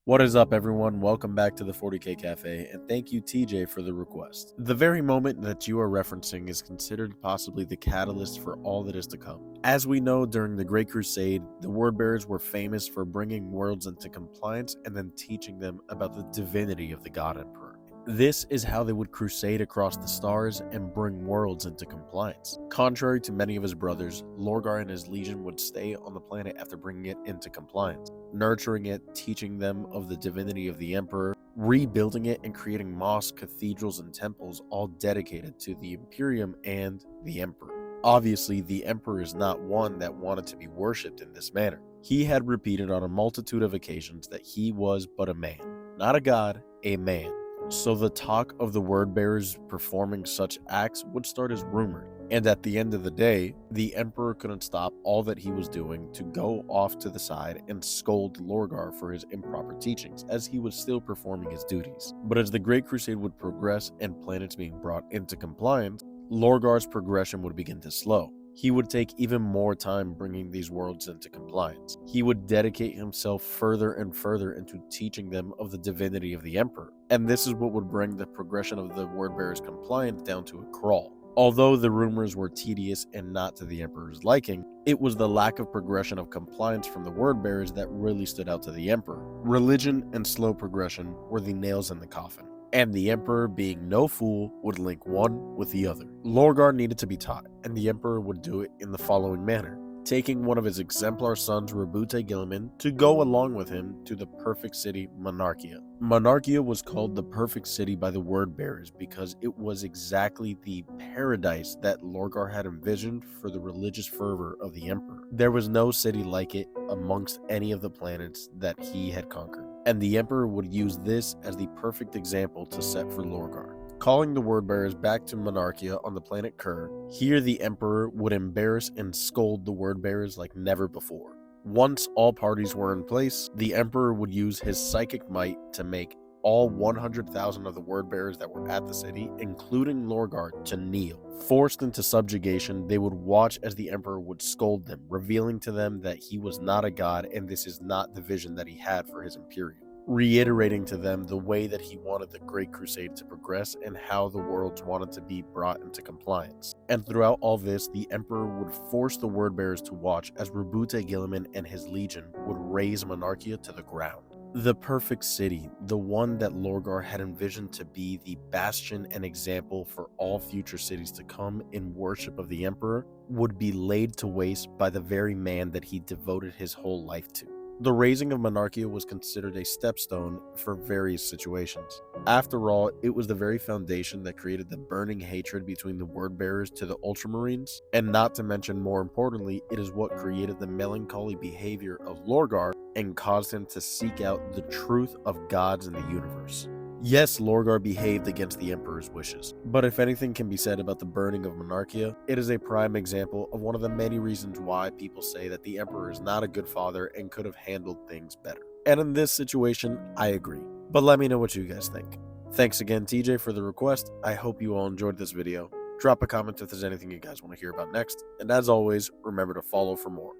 What is up, everyone? Welcome back to the 40K Cafe, and thank you, TJ, for the request. The very moment that you are referencing is considered possibly the catalyst for all that is to come. As we know, during the Great Crusade, the Wordbearers were famous for bringing worlds into compliance and then teaching them about the divinity of the God Emperor. This is how they would crusade across the stars and bring worlds into compliance. Contrary to many of his brothers, Lorgar and his legion would stay on the planet after bringing it into compliance, nurturing it, teaching them of the divinity of the Emperor, rebuilding it, and creating mosques, cathedrals, and temples all dedicated to the Imperium and the Emperor. Obviously, the Emperor is not one that wanted to be worshipped in this manner. He had repeated on a multitude of occasions that he was but a man, not a god, a man. So the talk of the Wordbearers performing such acts would start as rumor, and at the end of the day, the Emperor couldn't stop all that he was doing to go off to the side and scold Lorgar for his improper teachings, as he was still performing his duties. But as the Great Crusade would progress and planets being brought into compliance, Lorgar's progression would begin to slow. He would take even more time bringing these worlds into compliance. He would dedicate himself further and further into teaching them of the divinity of the Emperor, and this is what would bring the progression of the Wordbearers' compliance down to a crawl. Although the rumors were tedious and not to the Emperor's liking, it was the lack of progression of compliance from the Wordbearers that really stood out to the Emperor. Religion and slow progression were the nails in the coffin, and the Emperor, being no fool, would link one with the other. Lorgar needed to be taught, and the Emperor would do it in the following manner: taking one of his exemplar sons, Rabute Gilliman, to go along with him to the perfect city, Monarchia. Monarchia was called the perfect city by the Wordbearers because it was exactly the paradise that Lorgar had envisioned for the religious fervor of the Emperor. There was no city like it amongst any of the planets that he had conquered, and the Emperor would use this as the perfect example to set for Lorgar. Calling the Wordbearers back to Monarchia on the planet Kerr, here the Emperor would embarrass and scold the Wordbearers like never before. Once all parties were in place, the Emperor would use his psychic might to make all 100,000 of the Wordbearers that were at the city, including Lorgar, to kneel. Forced into subjugation, they would watch as the Emperor would scold them, revealing to them that he was not a god and this is not the vision that he had for his Imperium, reiterating to them the way that he wanted the Great Crusade to progress and how the worlds wanted to be brought into compliance. And throughout all this, the Emperor would force the Wordbearers to watch as Rabute Gilliman and his legion would raze Monarchia to the ground. The perfect city, the one that Lorgar had envisioned to be the bastion and example for all future cities to come in worship of the Emperor, would be laid to waste by the very man that he devoted his whole life to. The razing of Monarchia was considered a stepstone for various situations. After all, it was the very foundation that created the burning hatred between the Wordbearers to the Ultramarines, and not to mention, more importantly, it is what created the melancholy behavior of Lorgar and caused him to seek out the truth of gods in the universe. Yes, Lorgar behaved against the Emperor's wishes, but if anything can be said about the burning of Monarchia, it is a prime example of one of the many reasons why people say that the Emperor is not a good father and could have handled things better. And in this situation, I agree. But let me know what you guys think. Thanks again, TJ, for the request. I hope you all enjoyed this video. Drop a comment if there's anything you guys want to hear about next, and as always, remember to follow for more.